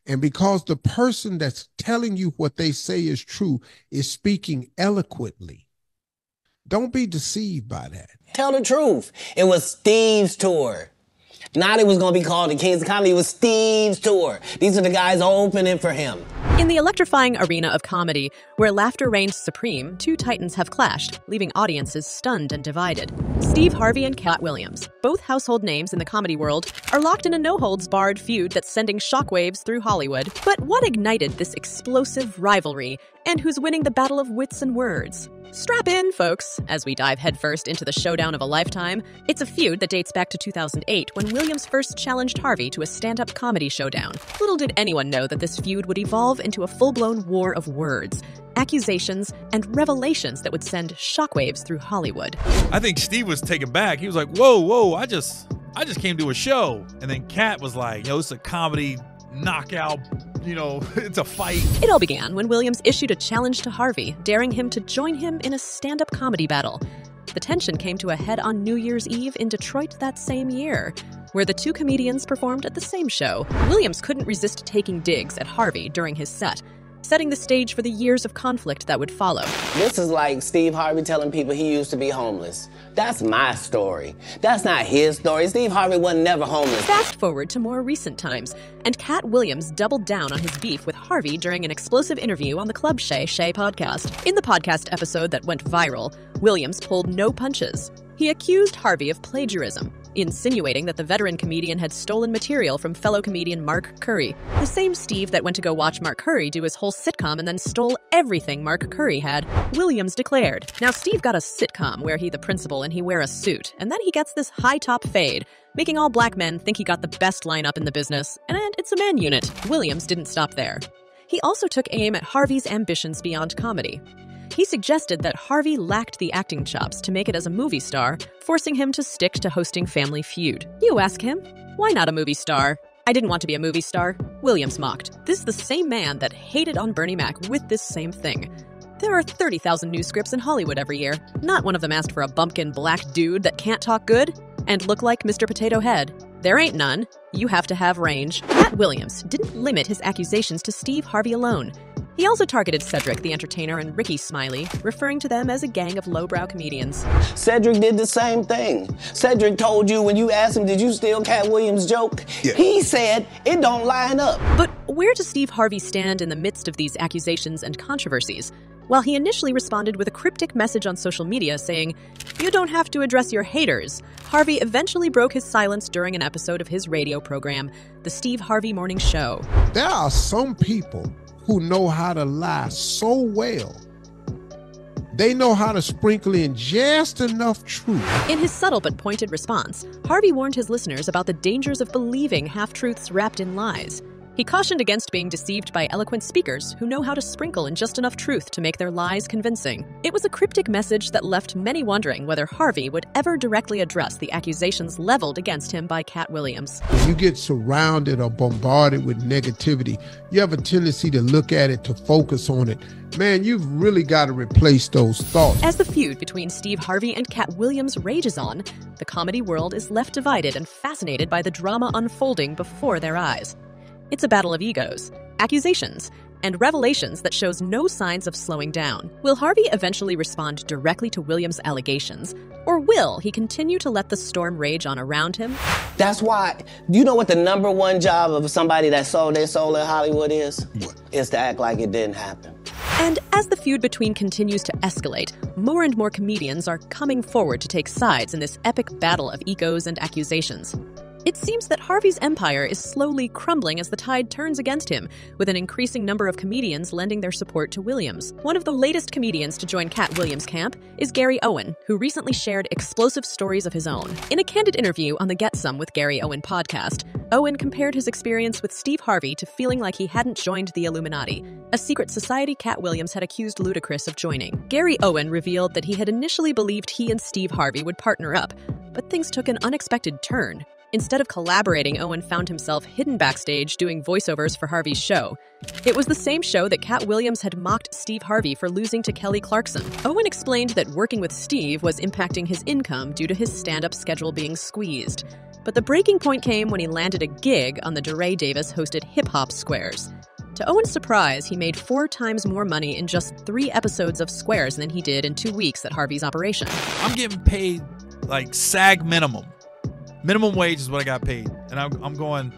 And because the person that's telling you what they say is true is speaking eloquently, don't be deceived by that. Tell the truth. It was Steve's tour. Not it was going to be called the Kings of Comedy. It was Steve's tour. These are the guys opening for him. In the electrifying arena of comedy, where laughter reigns supreme, two titans have clashed, leaving audiences stunned and divided. Steve Harvey and Katt Williams, both household names in the comedy world, are locked in a no-holds-barred feud that's sending shockwaves through Hollywood. But what ignited this explosive rivalry, and who's winning the battle of wits and words? Strap in, folks, as we dive headfirst into the showdown of a lifetime. It's a feud that dates back to 2008, when Williams first challenged Harvey to a stand-up comedy showdown. Little did anyone know that this feud would evolve into a full-blown war of words, accusations, and revelations that would send shockwaves through Hollywood. I think Steve was taken back. He was like, whoa, I just came to a show. And then Katt was like, it's a comedy knockout, it's a fight. It all began when Williams issued a challenge to Harvey, daring him to join him in a stand-up comedy battle. The tension came to a head on New Year's Eve in Detroit that same year, where the two comedians performed at the same show. Williams couldn't resist taking digs at Harvey during his set, setting the stage for the years of conflict that would follow. This is like Steve Harvey telling people he used to be homeless. That's my story. That's not his story. Steve Harvey wasn't never homeless. Fast forward to more recent times, and Katt Williams doubled down on his beef with Harvey during an explosive interview on the Club Shay podcast. In the podcast episode that went viral, Williams pulled no punches. He accused Harvey of plagiarism, insinuating that the veteran comedian had stolen material from fellow comedian Mark Curry, the same Steve that went to go watch Mark Curry do his whole sitcom and then stole everything Mark Curry had, Williams declared. Now, Steve got a sitcom where he the principal and he wear a suit, and then he gets this high-top fade, making all black men think he got the best lineup in the business, and it's a man unit. Williams didn't stop there. He also took aim at Harvey's ambitions beyond comedy. He suggested that Harvey lacked the acting chops to make it as a movie star, forcing him to stick to hosting Family Feud. You ask him, why not a movie star? I didn't want to be a movie star, Williams mocked. This is the same man that hated on Bernie Mac with this same thing. There are 30,000 new scripts in Hollywood every year. Not one of them asked for a bumpkin black dude that can't talk good and look like Mr. Potato Head. There ain't none. You have to have range. Katt Williams didn't limit his accusations to Steve Harvey alone. He also targeted Cedric the Entertainer and Ricky Smiley, referring to them as a gang of lowbrow comedians. Cedric did the same thing. Cedric told you when you asked him, did you steal Katt Williams' joke? Yeah. He said, it don't line up. But where does Steve Harvey stand in the midst of these accusations and controversies? While he initially responded with a cryptic message on social media saying, "You don't have to address your haters," Harvey eventually broke his silence during an episode of his radio program, The Steve Harvey Morning Show. There are some people who know how to lie so well. They know how to sprinkle in just enough truth. In his subtle but pointed response, Harvey warned his listeners about the dangers of believing half-truths wrapped in lies. He cautioned against being deceived by eloquent speakers who know how to sprinkle in just enough truth to make their lies convincing. It was a cryptic message that left many wondering whether Harvey would ever directly address the accusations leveled against him by Katt Williams. When you get surrounded or bombarded with negativity, you have a tendency to look at it, to focus on it. Man, you've really got to replace those thoughts. As the feud between Steve Harvey and Katt Williams rages on, the comedy world is left divided and fascinated by the drama unfolding before their eyes. It's a battle of egos, accusations, and revelations that shows no signs of slowing down. Will Harvey eventually respond directly to Williams' allegations, or will he continue to let the storm rage on around him? That's why, you know what the number one job of somebody that sold their soul in Hollywood is? What? Is to act like it didn't happen. And as the feud between continues to escalate, more and more comedians are coming forward to take sides in this epic battle of egos and accusations. It seems that Harvey's empire is slowly crumbling as the tide turns against him, with an increasing number of comedians lending their support to Williams. One of the latest comedians to join Katt Williams' camp is Gary Owen, who recently shared explosive stories of his own. In a candid interview on the Get Some with Gary Owen podcast, Owen compared his experience with Steve Harvey to feeling like he hadn't joined the Illuminati, a secret society Katt Williams had accused Ludacris of joining. Gary Owen revealed that he had initially believed he and Steve Harvey would partner up, but things took an unexpected turn. Instead of collaborating, Owen found himself hidden backstage doing voiceovers for Harvey's show. It was the same show that Katt Williams had mocked Steve Harvey for losing to Kelly Clarkson. Owen explained that working with Steve was impacting his income due to his stand-up schedule being squeezed. But the breaking point came when he landed a gig on the DeRay Davis-hosted Hip Hop Squares. To Owen's surprise, he made 4 times more money in just 3 episodes of Squares than he did in 2 weeks at Harvey's operation. I'm getting paid like SAG minimum. Minimum wage is what I got paid. And I'm going,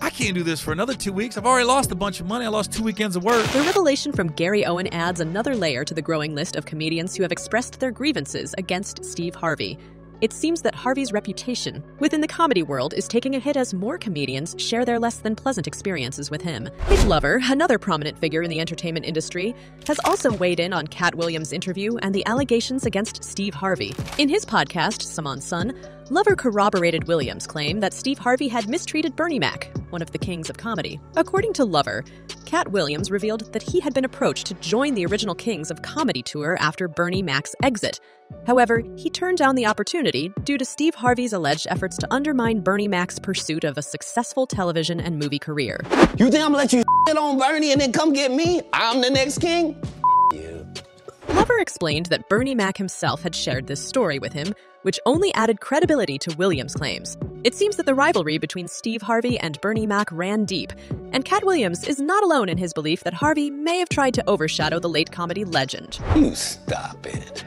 I can't do this for another 2 weeks. I've already lost a bunch of money. I lost 2 weekends of work. The revelation from Gary Owen adds another layer to the growing list of comedians who have expressed their grievances against Steve Harvey. It seems that Harvey's reputation within the comedy world is taking a hit as more comedians share their less than pleasant experiences with him. His lover, another prominent figure in the entertainment industry, has also weighed in on Katt Williams' interview and the allegations against Steve Harvey. In his podcast, Some on Sun, Lover corroborated Williams' claim that Steve Harvey had mistreated Bernie Mac, one of the kings of comedy. According to Lover, Katt Williams revealed that he had been approached to join the original Kings of Comedy tour after Bernie Mac's exit. However, he turned down the opportunity due to Steve Harvey's alleged efforts to undermine Bernie Mac's pursuit of a successful television and movie career. You think I'm gonna let you shit on Bernie and then come get me? I'm the next king? You. Lover explained that Bernie Mac himself had shared this story with him, which only added credibility to Williams' claims. It seems that the rivalry between Steve Harvey and Bernie Mac ran deep, and Katt Williams is not alone in his belief that Harvey may have tried to overshadow the late comedy legend. You stop it.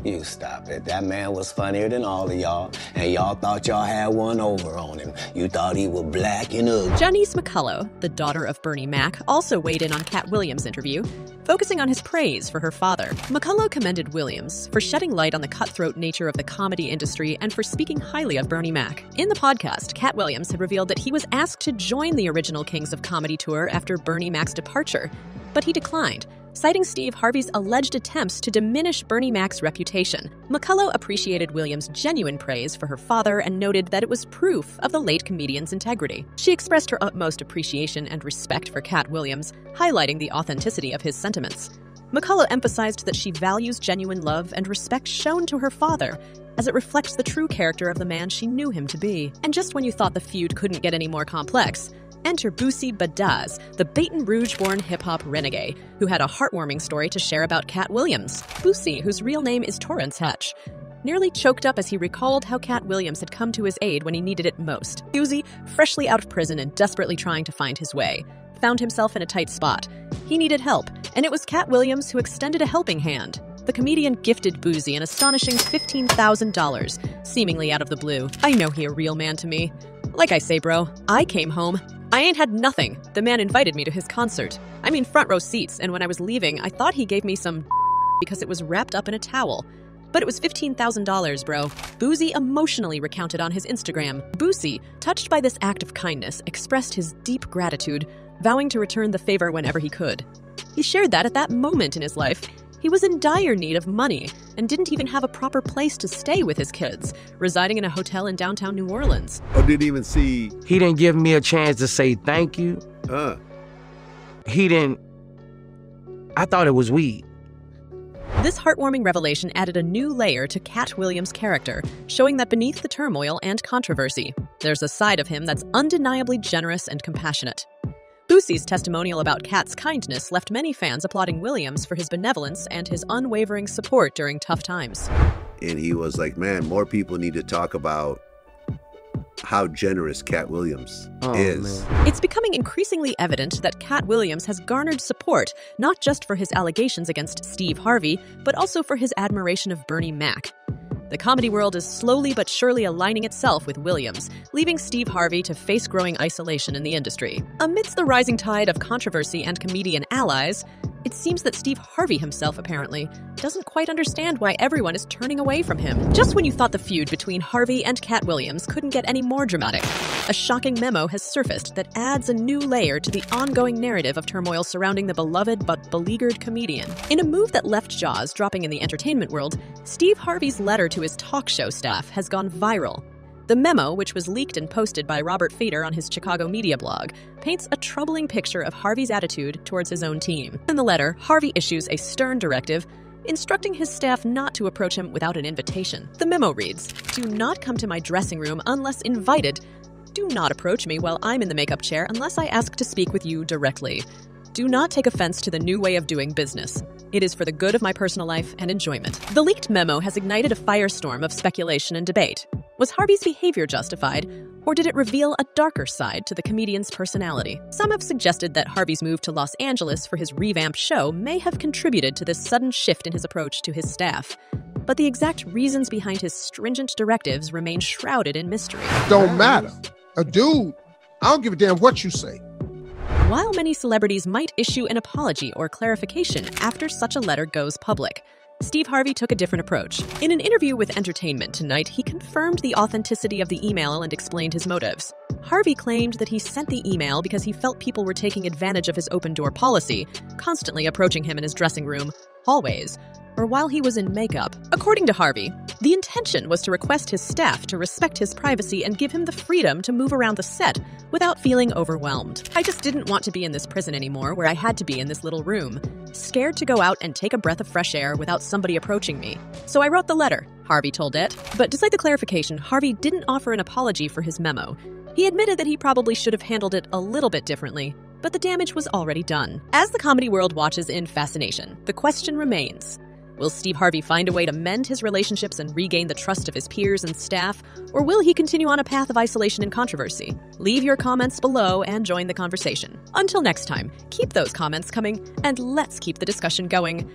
You stop it. That man was funnier than all of y'all, and y'all thought y'all had one over on him. You thought he was black and ugly. Janice McCullough, the daughter of Bernie Mac, also weighed in on Katt Williams' interview, focusing on his praise for her father. McCullough commended Williams for shedding light on the cutthroat nature of the comedy industry and for speaking highly of Bernie Mac. In the podcast, Katt Williams had revealed that he was asked to join the original Kings of Comedy tour after Bernie Mac's departure, but he declined, citing Steve Harvey's alleged attempts to diminish Bernie Mac's reputation. McCullough appreciated Williams' genuine praise for her father and noted that it was proof of the late comedian's integrity. She expressed her utmost appreciation and respect for Katt Williams, highlighting the authenticity of his sentiments. McCullough emphasized that she values genuine love and respect shown to her father, as it reflects the true character of the man she knew him to be. And just when you thought the feud couldn't get any more complex, enter Boosie Badazz, the Baton Rouge-born hip-hop renegade, who had a heartwarming story to share about Katt Williams. Boosie, whose real name is Torrance Hatch, nearly choked up as he recalled how Katt Williams had come to his aid when he needed it most. Boosie, freshly out of prison and desperately trying to find his way, found himself in a tight spot. He needed help, and it was Katt Williams who extended a helping hand. The comedian gifted Boosie an astonishing $15,000, seemingly out of the blue. I know he a real man to me. Like I say, bro, I came home. I ain't had nothing. The man invited me to his concert. I mean, front row seats, and when I was leaving, I thought he gave me some because it was wrapped up in a towel. But it was $15,000, bro. Boosie emotionally recounted on his Instagram. Boosie, touched by this act of kindness, expressed his deep gratitude, vowing to return the favor whenever he could. He shared that at that moment in his life, he was in dire need of money and didn't even have a proper place to stay with his kids, residing in a hotel in downtown New Orleans. I didn't even see... He didn't give me a chance to say thank you. He didn't... I thought it was weed. This heartwarming revelation added a new layer to Katt Williams' character, showing that beneath the turmoil and controversy, there's a side of him that's undeniably generous and compassionate. Boosie's testimonial about Katt's kindness left many fans applauding Williams for his benevolence and his unwavering support during tough times. And he was like, man, more people need to talk about how generous Katt Williams is. Man. It's becoming increasingly evident that Katt Williams has garnered support, not just for his allegations against Steve Harvey, but also for his admiration of Bernie Mac. The comedy world is slowly but surely aligning itself with Williams, leaving Steve Harvey to face growing isolation in the industry. Amidst the rising tide of controversy and comedian allies, it seems that Steve Harvey himself, apparently, doesn't quite understand why everyone is turning away from him. Just when you thought the feud between Harvey and Katt Williams couldn't get any more dramatic, a shocking memo has surfaced that adds a new layer to the ongoing narrative of turmoil surrounding the beloved but beleaguered comedian. In a move that left jaws dropping in the entertainment world, Steve Harvey's letter to his talk show staff has gone viral. The memo, which was leaked and posted by Robert Fader on his Chicago media blog, paints a troubling picture of Harvey's attitude towards his own team. In the letter, Harvey issues a stern directive instructing his staff not to approach him without an invitation. The memo reads, "Do not come to my dressing room unless invited. Do not approach me while I'm in the makeup chair unless I ask to speak with you directly. Do not take offense to the new way of doing business. It is for the good of my personal life and enjoyment. The leaked memo has ignited a firestorm of speculation and debate. Was Harvey's behavior justified, or did it reveal a darker side to the comedian's personality? Some have suggested that Harvey's move to Los Angeles for his revamped show may have contributed to this sudden shift in his approach to his staff. But the exact reasons behind his stringent directives remain shrouded in mystery. Don't matter. A dude, I don't give a damn what you say. While many celebrities might issue an apology or clarification after such a letter goes public, Steve Harvey took a different approach. In an interview with Entertainment Tonight, he confirmed the authenticity of the email and explained his motives. Harvey claimed that he sent the email because he felt people were taking advantage of his open-door policy, constantly approaching him in his dressing room, hallways, or while he was in makeup. According to Harvey, the intention was to request his staff to respect his privacy and give him the freedom to move around the set without feeling overwhelmed. I just didn't want to be in this prison anymore where I had to be in this little room, scared to go out and take a breath of fresh air without somebody approaching me. So I wrote the letter, Harvey told it. But despite the clarification, Harvey didn't offer an apology for his memo. He admitted that he probably should have handled it a little bit differently, but the damage was already done. As the comedy world watches in fascination, the question remains: will Steve Harvey find a way to mend his relationships and regain the trust of his peers and staff, or will he continue on a path of isolation and controversy? Leave your comments below and join the conversation. Until next time, keep those comments coming, and let's keep the discussion going.